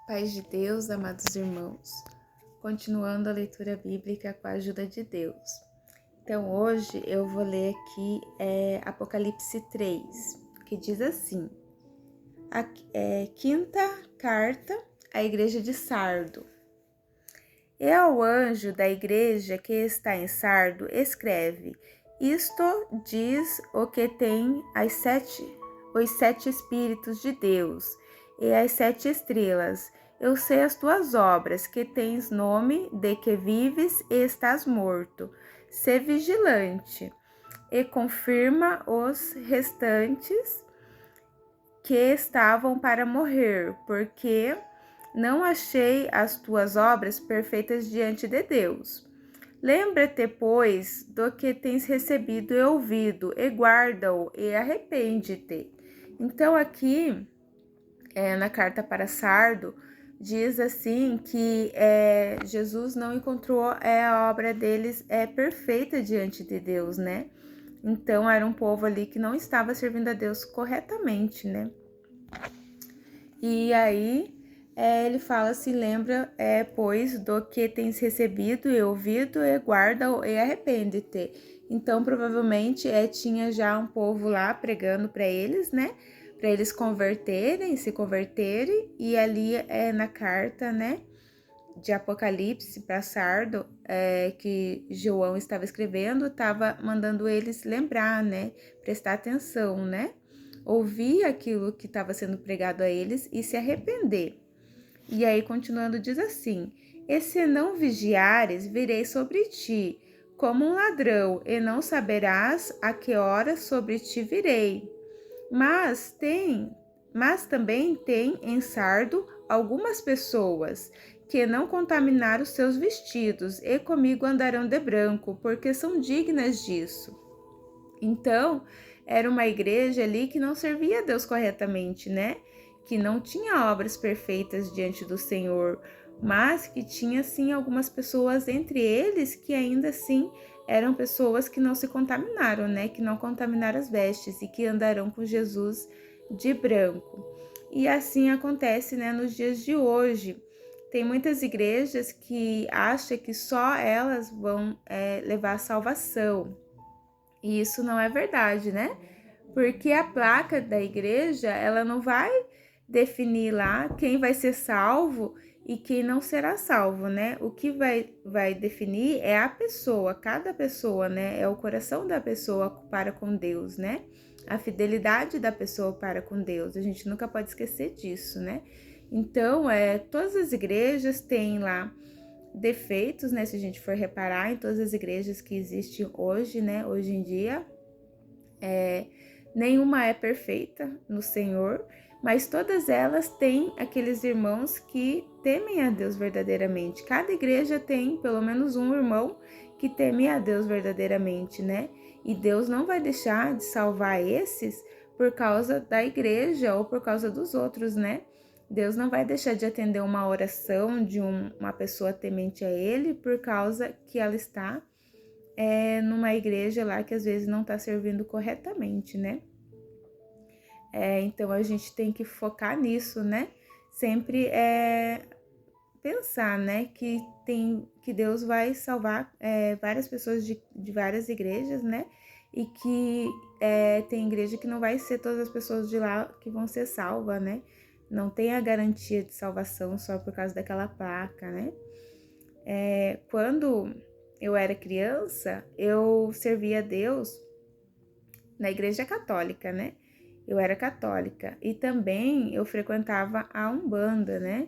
Paz de Deus, amados irmãos, continuando a leitura bíblica com a ajuda de Deus. Então, hoje eu vou ler aqui Apocalipse 3, que diz assim: quinta carta à igreja de Sardo. E ao anjo da igreja que está em Sardo, escreve: Isto diz o que tem os sete Espíritos de Deus e as 7 estrelas. Eu sei as tuas obras, que tens nome de que vives e estás morto. Sê vigilante e confirma os restantes que estavam para morrer, porque não achei as tuas obras perfeitas diante de Deus. Lembra-te, pois, do que tens recebido e ouvido, e guarda-o, e arrepende-te. Então, aqui, na carta para Sardo, diz assim que Jesus não encontrou a obra deles perfeita diante de Deus, né? Então, era um povo ali que não estava servindo a Deus corretamente, né? E aí, ele fala assim, lembra, pois, do que tens recebido e ouvido, e guarda e arrepende-te. Então, provavelmente, tinha já um povo lá pregando para eles, né? Para eles se converterem, e ali na carta, né? De Apocalipse para Sardo, que João estava escrevendo, estava mandando eles lembrar, né? Prestar atenção, né? Ouvir aquilo que estava sendo pregado a eles e se arrepender. E aí, continuando, diz assim: E se não vigiares, virei sobre ti, como um ladrão, e não saberás a que hora sobre ti virei. Mas também tem em Sardo algumas pessoas que não contaminaram seus vestidos, e comigo andarão de branco, porque são dignas disso. Então, era uma igreja ali que não servia a Deus corretamente, né? Que não tinha obras perfeitas diante do Senhor, mas que tinha sim algumas pessoas entre eles que ainda assim eram pessoas que não se contaminaram, né? Que não contaminaram as vestes e que andarão com Jesus de branco. E assim acontece, né, nos dias de hoje. Tem muitas igrejas que acham que só elas vão levar a salvação. E isso não é verdade, né? Porque a placa da igreja, ela não vai definir lá quem vai ser salvo e quem não será salvo, né? O que vai definir é a pessoa, cada pessoa, né? É o coração da pessoa para com Deus, né? A fidelidade da pessoa para com Deus. A gente nunca pode esquecer disso, né? Então, todas as igrejas têm lá defeitos, né? Se a gente for reparar em todas as igrejas que existem hoje, né? Hoje em dia, nenhuma é perfeita no Senhor, mas todas elas têm aqueles irmãos que temem a Deus verdadeiramente. Cada igreja tem pelo menos um irmão que teme a Deus verdadeiramente, né? E Deus não vai deixar de salvar esses por causa da igreja ou por causa dos outros, né? Deus não vai deixar de atender uma oração de uma pessoa temente a Ele por causa que ela está numa igreja lá que às vezes não está servindo corretamente, né? Então a gente tem que focar nisso, né? Sempre pensar, né? Que Deus vai salvar várias pessoas de várias igrejas, né? E que tem igreja que não vai ser todas as pessoas de lá que vão ser salvas, né? Não tem a garantia de salvação só por causa daquela placa, né? Quando eu era criança, eu servia a Deus na igreja católica, né? Eu era católica e também eu frequentava a Umbanda, né?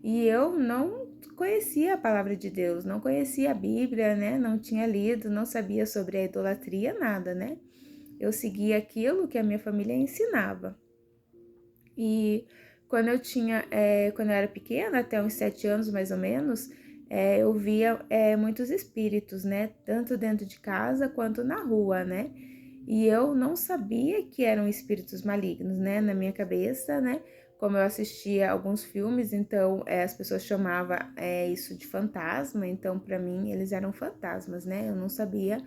E eu não conhecia a palavra de Deus, não conhecia a Bíblia, né? Não tinha lido, não sabia sobre a idolatria, nada, né? Eu seguia aquilo que a minha família ensinava. E quando quando eu era pequena, até uns 7 anos mais ou menos, eu via muitos espíritos, né? Tanto dentro de casa quanto na rua, né? E eu não sabia que eram espíritos malignos, né? Na minha cabeça, né? Como eu assistia alguns filmes, então as pessoas chamavam isso de fantasma, então para mim eles eram fantasmas, né? Eu não sabia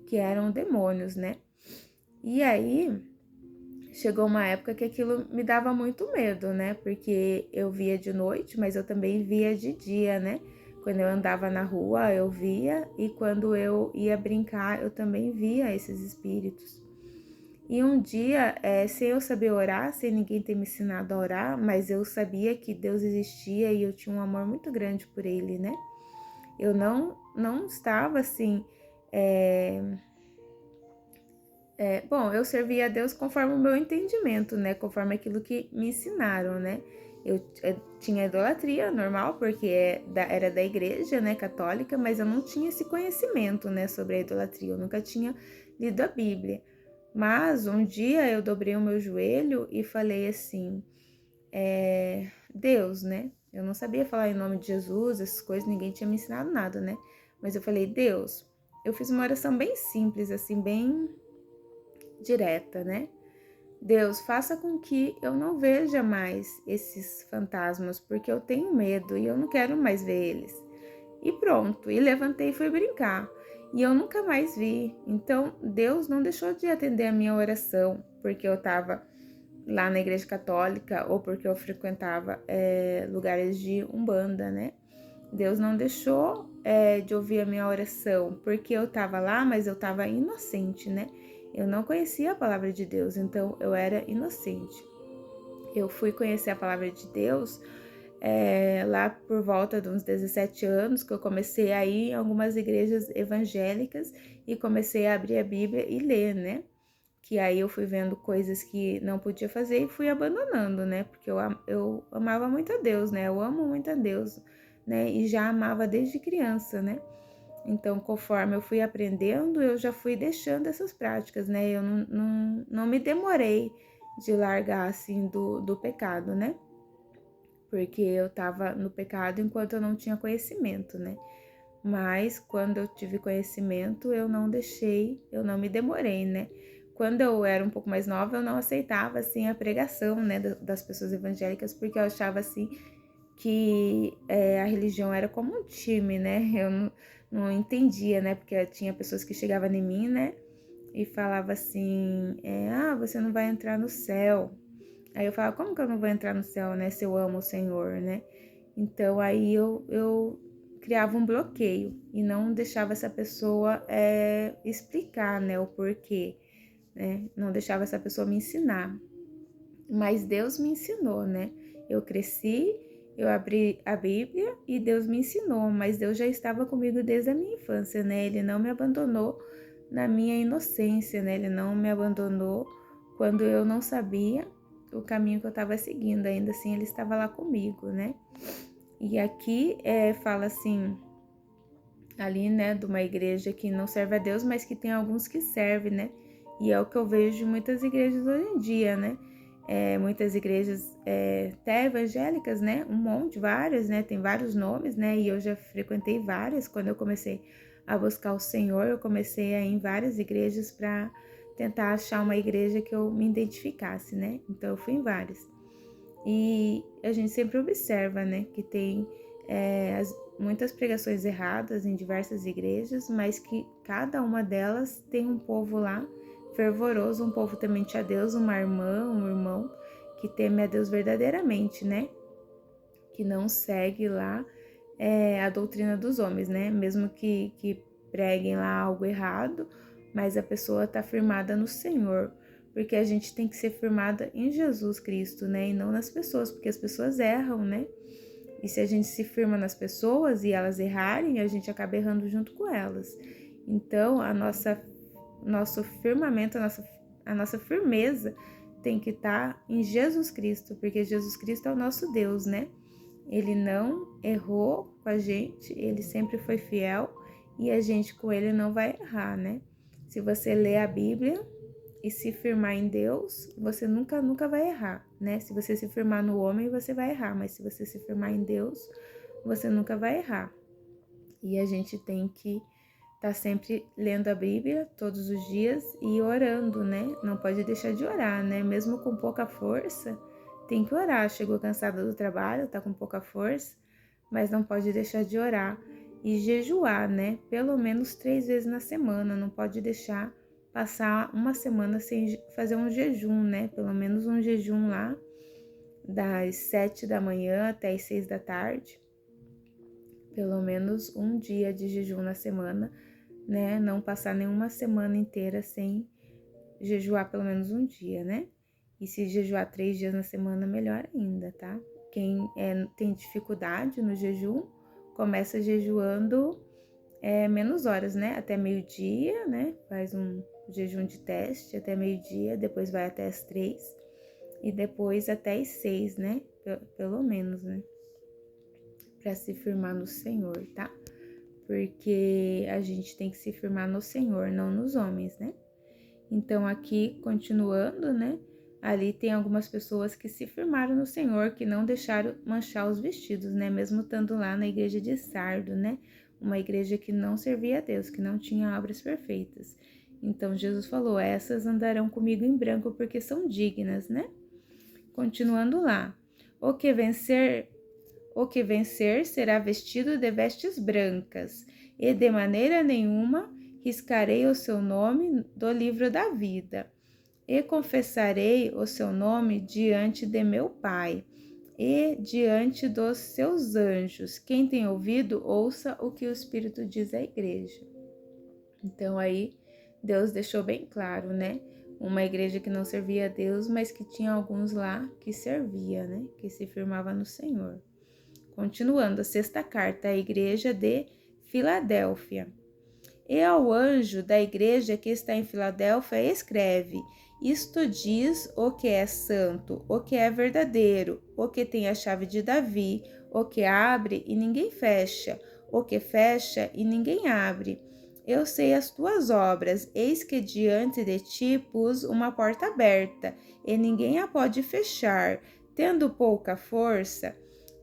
que eram demônios, né? E aí chegou uma época que aquilo me dava muito medo, né? Porque eu via de noite, mas eu também via de dia, né? Quando eu andava na rua, eu via, e quando eu ia brincar, eu também via esses espíritos. E um dia, sem eu saber orar, sem ninguém ter me ensinado a orar, mas eu sabia que Deus existia e eu tinha um amor muito grande por Ele, né? Eu não estava assim. Bom, eu servia a Deus conforme o meu entendimento, né? Conforme aquilo que me ensinaram, né? Eu tinha idolatria normal, porque era da igreja, né, católica, mas eu não tinha esse conhecimento, né, sobre a idolatria. Eu nunca tinha lido a Bíblia. Mas um dia eu dobrei o meu joelho e falei assim, Deus, né? Eu não sabia falar em nome de Jesus, essas coisas, ninguém tinha me ensinado nada, né? Mas eu falei, Deus, eu fiz uma oração bem simples, assim, bem direta, né? Deus, faça com que eu não veja mais esses fantasmas, porque eu tenho medo e eu não quero mais ver eles. E pronto, e levantei e fui brincar. E eu nunca mais vi. Então, Deus não deixou de atender a minha oração, porque eu estava lá na igreja católica ou porque eu frequentava lugares de umbanda, né? Deus não deixou de ouvir a minha oração, porque eu estava lá, mas eu estava inocente, né? Eu não conhecia a palavra de Deus, então eu era inocente. Eu fui conhecer a palavra de Deus lá por volta de uns 17 anos, que eu comecei a ir em algumas igrejas evangélicas e comecei a abrir a Bíblia e ler, né? Que aí eu fui vendo coisas que não podia fazer e fui abandonando, né? Porque eu amava muito a Deus, né? Eu amo muito a Deus, né? E já amava desde criança, né? Então, conforme eu fui aprendendo, eu já fui deixando essas práticas, né? Eu não me demorei de largar, assim, do pecado, né? Porque eu tava no pecado enquanto eu não tinha conhecimento, né? Mas quando eu tive conhecimento, eu não deixei, eu não me demorei, né? Quando eu era um pouco mais nova, eu não aceitava, assim, a pregação, né, das pessoas evangélicas, porque eu achava, assim, que a religião era como um time, né? Eu não entendia, né? Porque tinha pessoas que chegavam em mim, né? E falava assim, você não vai entrar no céu. Aí eu falava, como que eu não vou entrar no céu, né? Se eu amo o Senhor, né? Então aí eu criava um bloqueio e não deixava essa pessoa explicar, né? O porquê, né? Não deixava essa pessoa me ensinar. Mas Deus me ensinou, né? Eu cresci, eu abri a Bíblia e Deus me ensinou, mas Deus já estava comigo desde a minha infância, né? Ele não me abandonou na minha inocência, né? Ele não me abandonou quando eu não sabia o caminho que eu estava seguindo, ainda assim ele estava lá comigo, né? E aqui fala assim, ali, né, de uma igreja que não serve a Deus, mas que tem alguns que servem, né? E é o que eu vejo em muitas igrejas hoje em dia, né? Muitas igrejas até evangélicas, né? Um monte, várias, né? Tem vários nomes, né? E eu já frequentei várias. Quando eu comecei a buscar o Senhor, eu comecei a ir em várias igrejas para tentar achar uma igreja que eu me identificasse, né? Então eu fui em várias. E a gente sempre observa, né, que tem muitas pregações erradas em diversas igrejas, mas que cada uma delas tem um povo lá fervoroso, um povo temente a Deus, uma irmã, um irmão que teme a Deus verdadeiramente, né? Que não segue lá a doutrina dos homens, né? Mesmo que preguem lá algo errado, mas a pessoa está firmada no Senhor, porque a gente tem que ser firmada em Jesus Cristo, né? E não nas pessoas, porque as pessoas erram, né? E se a gente se firma nas pessoas e elas errarem, a gente acaba errando junto com elas. Então, nosso firmamento, a nossa firmeza tem que estar em Jesus Cristo, porque Jesus Cristo é o nosso Deus, né? Ele não errou com a gente, ele sempre foi fiel e a gente com ele não vai errar, né? Se você ler a Bíblia e se firmar em Deus, você nunca vai errar, né? Se você se firmar no homem, você vai errar, mas se você se firmar em Deus, você nunca vai errar. E a gente tem que estar sempre lendo a Bíblia todos os dias e orando, né? Não pode deixar de orar, né? Mesmo com pouca força, tem que orar. Chegou cansada do trabalho, tá com pouca força, mas não pode deixar de orar. E jejuar, né? Pelo menos 3 vezes na semana, não pode deixar passar uma semana sem fazer um jejum, né? Pelo menos um jejum lá, das 7 da manhã até as 6 da tarde. Pelo menos um dia de jejum na semana, né? Não passar nenhuma semana inteira sem jejuar pelo menos um dia, né? E se jejuar 3 dias na semana, melhor ainda, tá? Quem tem dificuldade no jejum, começa jejuando menos horas, né? Até meio-dia, né? Faz um jejum de teste até meio-dia, depois vai até as 3 e depois até as 6, né? Pelo menos, né? Para se firmar no Senhor, tá? Porque a gente tem que se firmar no Senhor, não nos homens, né? Então, aqui, continuando, né? Ali tem algumas pessoas que se firmaram no Senhor, que não deixaram manchar os vestidos, né? Mesmo estando lá na igreja de Sardo, né? Uma igreja que não servia a Deus, que não tinha obras perfeitas. Então, Jesus falou, essas andarão comigo em branco porque são dignas, né? Continuando lá. O que vencer será vestido de vestes brancas, e de maneira nenhuma riscarei o seu nome do livro da vida. E confessarei o seu nome diante de meu Pai e diante dos seus anjos. Quem tem ouvido, ouça o que o Espírito diz à igreja. Então aí Deus deixou bem claro, né? Uma igreja que não servia a Deus, mas que tinha alguns lá que servia, né? Que se firmava no Senhor. Continuando, a sexta carta à igreja de Filadélfia. E ao anjo da igreja que está em Filadélfia escreve: isto diz o que é santo, o que é verdadeiro, o que tem a chave de Davi, o que abre e ninguém fecha, o que fecha e ninguém abre. Eu sei as tuas obras, eis que diante de ti pus uma porta aberta, e ninguém a pode fechar. Tendo pouca força,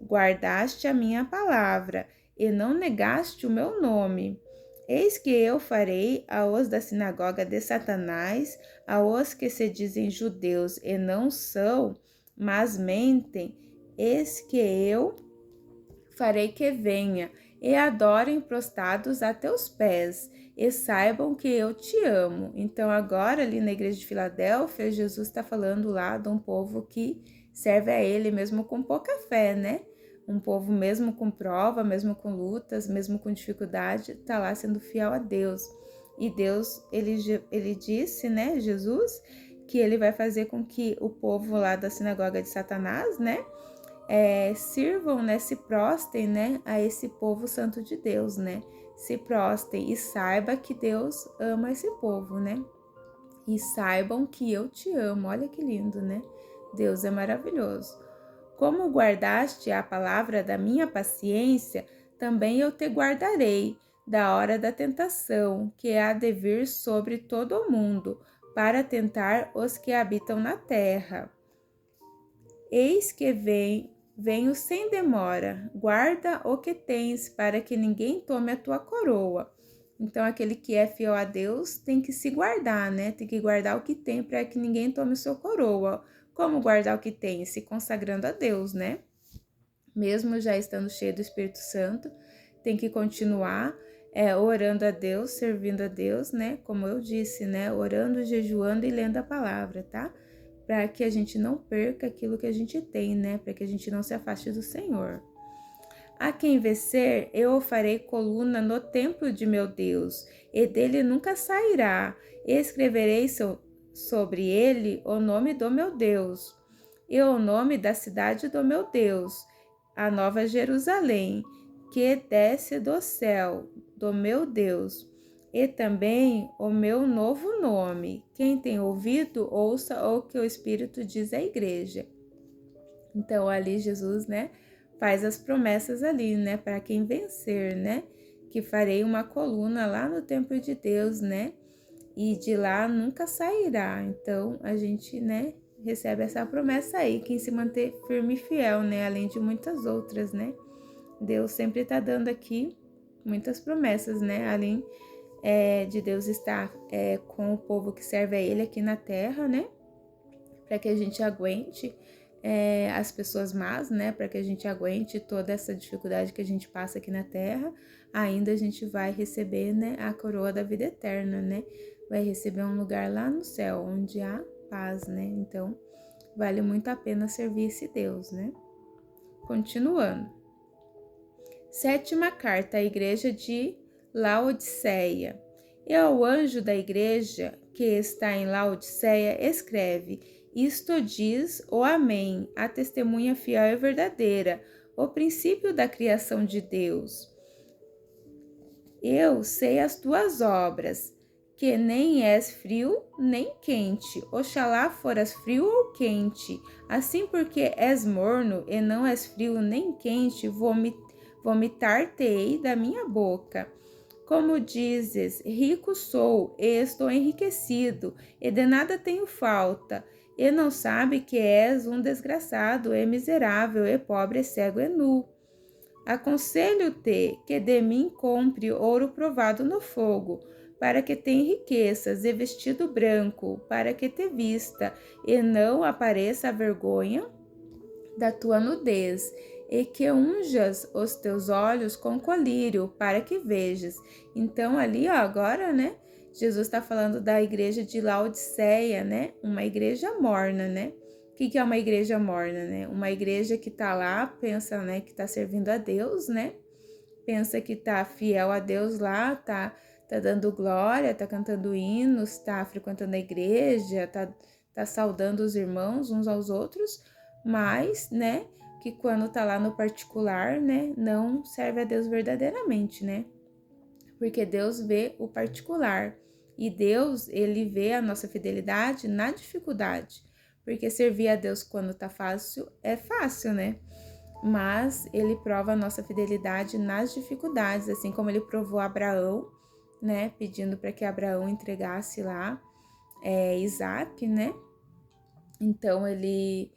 guardaste a minha palavra, e não negaste o meu nome. Eis que eu farei aos da sinagoga de Satanás, aos que se dizem judeus e não são, mas mentem, eis que eu farei que venha, e adorem prostrados a teus pés, e saibam que eu te amo. Então agora ali na igreja de Filadélfia, Jesus está falando lá de um povo que serve a ele mesmo com pouca fé, né? Um povo mesmo com prova, mesmo com lutas, mesmo com dificuldade, está lá sendo fiel a Deus. E Deus, ele disse, né, Jesus, que ele vai fazer com que o povo lá da sinagoga de Satanás, né, sirvam, né, se prostem, né, a esse povo santo de Deus, né, se prostem e saiba que Deus ama esse povo, né, e saibam que eu te amo. Olha que lindo, né, Deus é maravilhoso. Como guardaste a palavra da minha paciência, também eu te guardarei da hora da tentação, que há de vir sobre todo o mundo, para tentar os que habitam na terra. Eis que venho sem demora, guarda o que tens, para que ninguém tome a tua coroa. Então, aquele que é fiel a Deus tem que se guardar, né? Tem que guardar o que tem para que ninguém tome a sua coroa. Como guardar o que tem? Se consagrando a Deus, né? Mesmo já estando cheio do Espírito Santo, tem que continuar orando a Deus, servindo a Deus, né? Como eu disse, né? Orando, jejuando e lendo a palavra, tá? Para que a gente não perca aquilo que a gente tem, né? Para que a gente não se afaste do Senhor. A quem vencer, eu o farei coluna no templo de meu Deus, e dele nunca sairá. Escreverei sobre ele o nome do meu Deus, e o nome da cidade do meu Deus, a nova Jerusalém, que desce do céu, do meu Deus, e também o meu novo nome. Quem tem ouvido, ouça o que o Espírito diz à igreja. Então, ali Jesus, né, faz as promessas ali, né, para quem vencer, né, que farei uma coluna lá no templo de Deus, né, e de lá nunca sairá. Então, a gente, né, recebe essa promessa aí, quem se manter firme e fiel, né, além de muitas outras, né. Deus sempre tá dando aqui muitas promessas, né, além de Deus estar com o povo que serve a Ele aqui na terra, né, para que a gente aguente as pessoas más, né, para que a gente aguente toda essa dificuldade que a gente passa aqui na terra, ainda a gente vai receber, né, a coroa da vida eterna, né, vai receber um lugar lá no céu, onde há paz, né? Então, vale muito a pena servir esse Deus, né? Continuando. Sétima carta à igreja de Laodiceia. E ao anjo da igreja que está em Laodiceia escreve: Isto diz o Amém, a testemunha fiel e verdadeira, o princípio da criação de Deus. Eu sei as tuas obras, que nem és frio nem quente. Oxalá foras frio ou quente. Assim, porque és morno e não és frio nem quente, vomitar-te-ei da minha boca. Como dizes, rico sou e estou enriquecido, e de nada tenho falta, e não sabe que és um desgraçado, e miserável, e pobre, e cego, e nu. Aconselho-te que de mim compre ouro provado no fogo, para que tenha riquezas, e vestido branco, para que te vista, e não apareça a vergonha da tua nudez, e que unjas os teus olhos com colírio, para que vejas. Então, ali, ó, agora, né, Jesus está falando da igreja de Laodiceia, né, uma igreja morna, né. O que é uma igreja morna, né? Uma igreja que tá lá, pensa, né, que tá servindo a Deus, né? Pensa que tá fiel a Deus lá, tá dando glória, tá cantando hinos, tá frequentando a igreja, tá saudando os irmãos uns aos outros, mas, né, que quando tá lá no particular, né, não serve a Deus verdadeiramente, né? Porque Deus vê o particular e Deus, ele vê a nossa fidelidade na dificuldade. Porque servir a Deus quando tá fácil é fácil, né? Mas ele prova a nossa fidelidade nas dificuldades, assim como ele provou Abraão, né? Pedindo para que Abraão entregasse lá Isaac, né? Então ele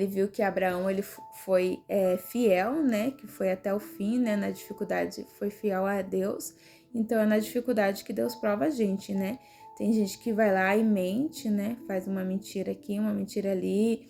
viu que Abraão ele foi fiel, né? Que foi até o fim, né? Na dificuldade foi fiel a Deus. Então é na dificuldade que Deus prova a gente, né? Tem gente que vai lá e mente, né? Faz uma mentira aqui, uma mentira ali,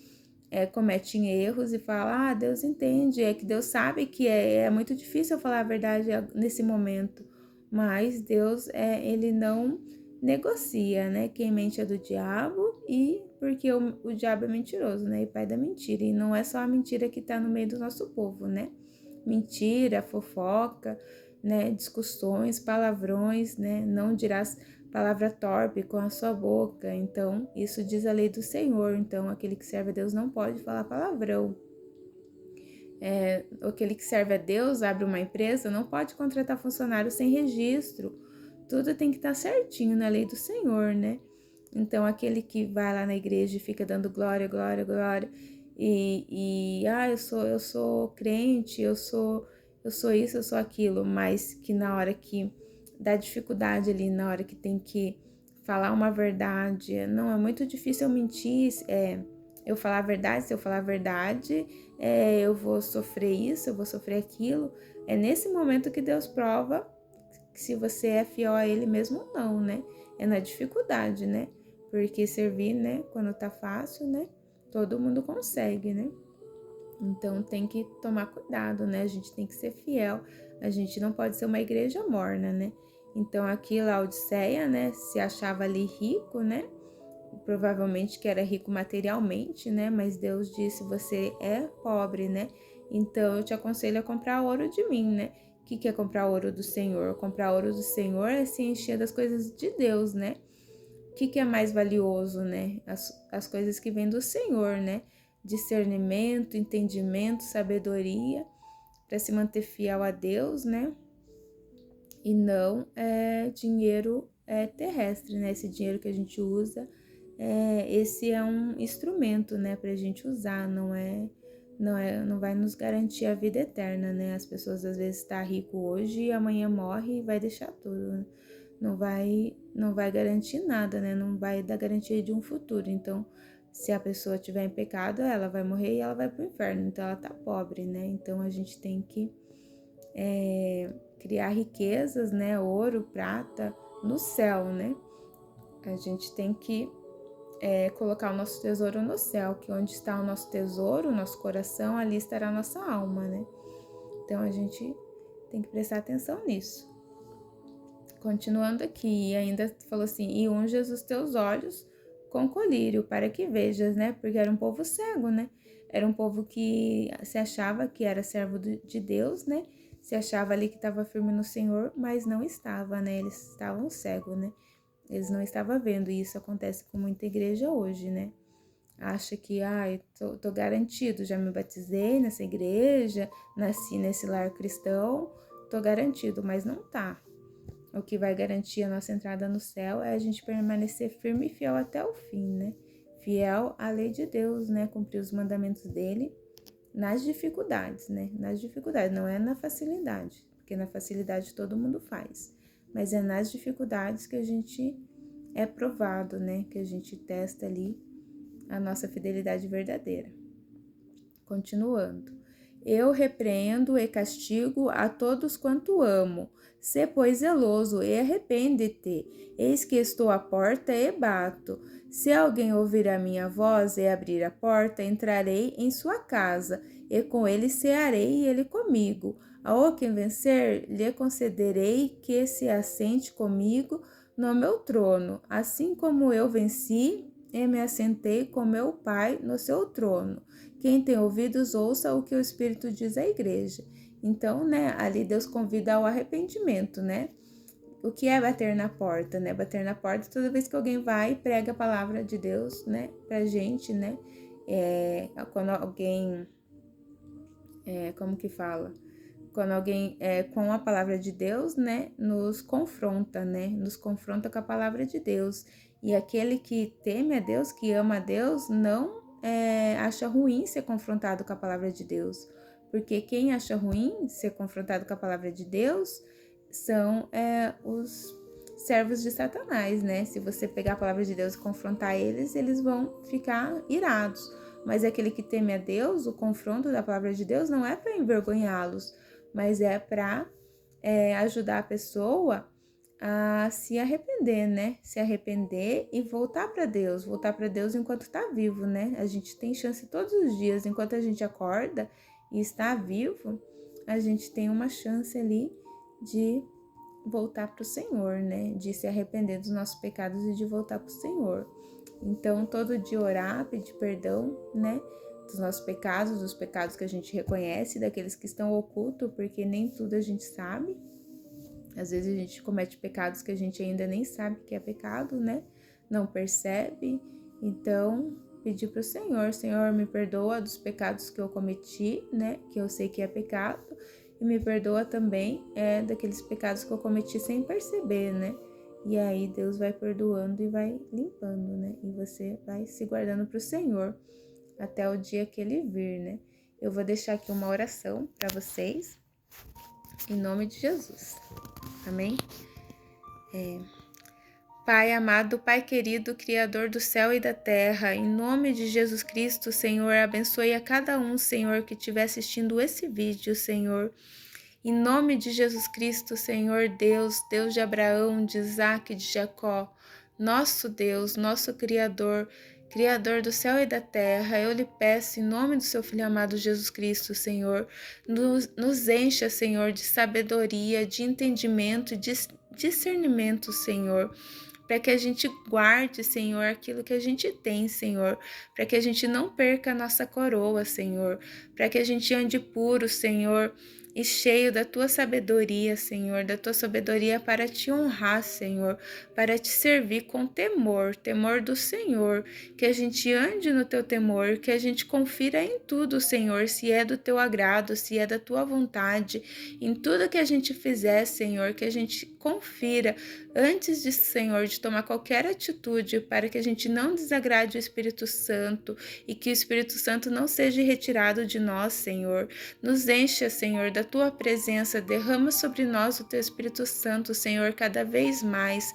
comete erros e fala: Deus entende, é que Deus sabe que é muito difícil eu falar a verdade nesse momento, mas Deus ele não negocia, né? Quem mente é do diabo, e porque o diabo é mentiroso, né? E pai da mentira. E não é só a mentira que tá no meio do nosso povo, né? Mentira, fofoca, né? Discussões, palavrões, né? Não dirás palavra torpe com a sua boca. Então, isso diz a lei do Senhor. Então, aquele que serve a Deus não pode falar palavrão. Aquele que serve a Deus, abre uma empresa, não pode contratar funcionário sem registro. Tudo tem que estar certinho na lei do Senhor, né? Então, aquele que vai lá na igreja e fica dando glória, glória, glória, eu sou crente, eu sou isso, eu sou aquilo, mas que na hora que dá dificuldade ali, na hora que tem que falar uma verdade, não, é muito difícil eu mentir, eu falar a verdade, se eu falar a verdade, eu vou sofrer isso, eu vou sofrer aquilo. É nesse momento que Deus prova se você é fiel a Ele mesmo ou não, né? É na dificuldade, né? Porque servir, né, quando tá fácil, né, todo mundo consegue, né? Então tem que tomar cuidado, né? A gente tem que ser fiel, a gente não pode ser uma igreja morna, né? Então aqui Laodiceia, né, se achava ali rico, né? Provavelmente que era rico materialmente, né? Mas Deus disse: você é pobre, né? Então eu te aconselho a comprar ouro de mim, né? O que é comprar ouro do Senhor? Comprar ouro do Senhor é se encher das coisas de Deus, né? O que é mais valioso, né? As coisas que vêm do Senhor, né? Discernimento, entendimento, sabedoria, para se manter fiel a Deus, né? E não dinheiro terrestre, né? Esse dinheiro que a gente usa, esse é um instrumento, né? Para a gente usar, não vai nos garantir a vida eterna, né? As pessoas às vezes estão rico hoje e amanhã morre e vai deixar tudo, né? Não vai garantir nada, né? Não vai dar garantia de um futuro. Então, se a pessoa estiver em pecado, ela vai morrer e ela vai pro inferno. Então, ela tá pobre, né? Então, a gente tem que criar riquezas, né? Ouro, prata, no céu, né? A gente tem que colocar o nosso tesouro no céu, que onde está o nosso tesouro, o nosso coração, ali estará a nossa alma, né? Então, a gente tem que prestar atenção nisso. Continuando aqui, ainda falou assim, e unjas os teus olhos com colírio, para que vejas, né? Porque era um povo cego, né? Era um povo que se achava que era servo de Deus, né? Se achava ali que estava firme no Senhor, mas não estava, né? Eles estavam cegos, né? Eles não estavam vendo, e isso acontece com muita igreja hoje, né? Acha que, tô garantido, já me batizei nessa igreja, nasci nesse lar cristão, tô garantido, mas não tá. O que vai garantir a nossa entrada no céu é a gente permanecer firme e fiel até o fim, né? Fiel à lei de Deus, né? Cumprir os mandamentos dele nas dificuldades, né? Nas dificuldades, não é na facilidade, porque na facilidade todo mundo faz, mas é nas dificuldades que a gente é provado, né? Que a gente testa ali a nossa fidelidade verdadeira. Continuando. Eu repreendo e castigo a todos quanto amo. Sê, pois, zeloso e arrepende-te. Eis que estou à porta e bato. Se alguém ouvir a minha voz e abrir a porta, entrarei em sua casa, e com ele cearei e ele comigo. Ao quem vencer, lhe concederei que se assente comigo no meu trono, assim como eu venci e me assentei com meu Pai no seu trono. Quem tem ouvidos, ouça o que o Espírito diz à igreja. Então, né, ali Deus convida ao arrependimento, né? O que é bater na porta, né? Bater na porta toda vez que alguém vai e prega a palavra de Deus, né? Pra gente, né? Quando alguém, como que fala? Quando alguém, com a palavra de Deus, né? Nos confronta, né? Nos confronta com a palavra de Deus. E aquele que teme a Deus, que ama a Deus, não acha ruim ser confrontado com a palavra de Deus, porque quem acha ruim ser confrontado com a palavra de Deus são os servos de Satanás, né? Se você pegar a palavra de Deus e confrontar eles, eles vão ficar irados. Mas aquele que teme a Deus, o confronto da palavra de Deus não é para envergonhá-los, mas é para ajudar a pessoa a se arrepender, né? Se arrepender e voltar para Deus enquanto está vivo, né? A gente tem chance todos os dias, enquanto a gente acorda e está vivo, a gente tem uma chance ali de voltar para o Senhor, né? De se arrepender dos nossos pecados e de voltar para o Senhor. Então, todo dia orar, pedir perdão, né? Dos nossos pecados, dos pecados que a gente reconhece, daqueles que estão ocultos, porque nem tudo a gente sabe. Às vezes a gente comete pecados que a gente ainda nem sabe que é pecado, né? Não percebe. Então, pedir para o Senhor, Senhor, me perdoa dos pecados que eu cometi, né? Que eu sei que é pecado. E me perdoa também daqueles pecados que eu cometi sem perceber, né? E aí Deus vai perdoando e vai limpando, né? E você vai se guardando para o Senhor até o dia que Ele vir, né? Eu vou deixar aqui uma oração para vocês, em nome de Jesus. Amém? Pai amado, Pai querido, Criador do céu e da terra, em nome de Jesus Cristo, Senhor, abençoe a cada um, Senhor, que estiver assistindo esse vídeo, Senhor. Em nome de Jesus Cristo, Senhor Deus, Deus de Abraão, de Isaac, de Jacó, nosso Deus, nosso Criador, Criador do céu e da terra, eu lhe peço em nome do seu Filho amado Jesus Cristo, Senhor, nos encha, Senhor, de sabedoria, de entendimento, de discernimento, Senhor, para que a gente guarde, Senhor, aquilo que a gente tem, Senhor, para que a gente não perca a nossa coroa, Senhor, para que a gente ande puro, Senhor, e cheio da tua sabedoria, Senhor, da tua sabedoria para te honrar, Senhor, para te servir com temor, temor do Senhor, que a gente ande no teu temor, que a gente confira em tudo, Senhor, se é do teu agrado, se é da tua vontade, em tudo que a gente fizer, Senhor, que a gente confira antes de, Senhor, de tomar qualquer atitude, para que a gente não desagrade o Espírito Santo e que o Espírito Santo não seja retirado de nós, Senhor. Nos encha, Senhor, da tua presença, derrama sobre nós o teu Espírito Santo, Senhor, cada vez mais.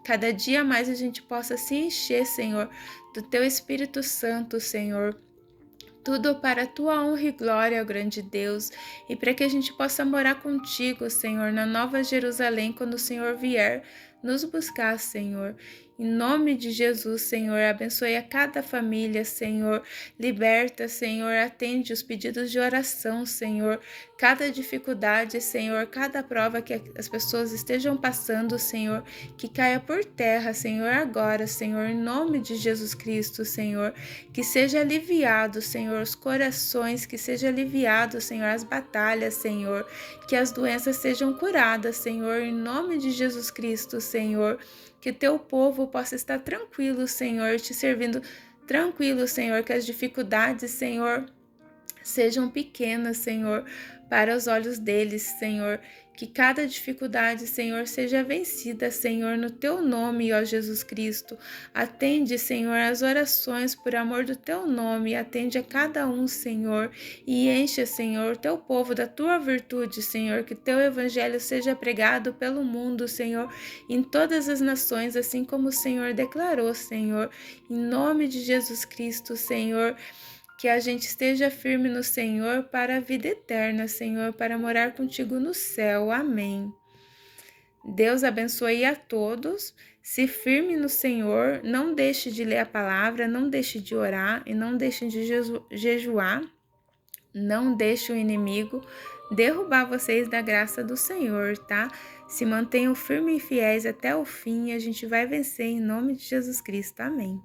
Cada dia mais a gente possa se encher, Senhor, do teu Espírito Santo, Senhor. Tudo para a tua honra e glória, ó grande Deus, e para que a gente possa morar contigo, Senhor, na Nova Jerusalém, quando o Senhor vier nos buscar, Senhor. Em nome de Jesus, Senhor, abençoe a cada família, Senhor. Liberta, Senhor, atende os pedidos de oração, Senhor. Cada dificuldade, Senhor, cada prova que as pessoas estejam passando, Senhor, que caia por terra, Senhor, agora, Senhor, em nome de Jesus Cristo, Senhor. Que seja aliviado, Senhor, os corações, que seja aliviado, Senhor, as batalhas, Senhor. Que as doenças sejam curadas, Senhor, em nome de Jesus Cristo, Senhor. Que teu povo possa estar tranquilo, Senhor, te servindo tranquilo, Senhor, que as dificuldades, Senhor, sejam pequenas, Senhor, para os olhos deles, Senhor. Que cada dificuldade, Senhor, seja vencida, Senhor, no teu nome, ó Jesus Cristo. Atende, Senhor, as orações por amor do teu nome. Atende a cada um, Senhor, e enche, Senhor, teu povo da tua virtude, Senhor. Que teu evangelho seja pregado pelo mundo, Senhor, em todas as nações, assim como o Senhor declarou, Senhor. Em nome de Jesus Cristo, Senhor. Que a gente esteja firme no Senhor para a vida eterna, Senhor, para morar contigo no céu. Amém. Deus abençoe a todos. Se firme no Senhor, não deixe de ler a palavra, não deixe de orar e não deixe de jejuar. Não deixe o inimigo derrubar vocês da graça do Senhor, tá? Se mantenham firmes e fiéis até o fim e a gente vai vencer em nome de Jesus Cristo. Amém.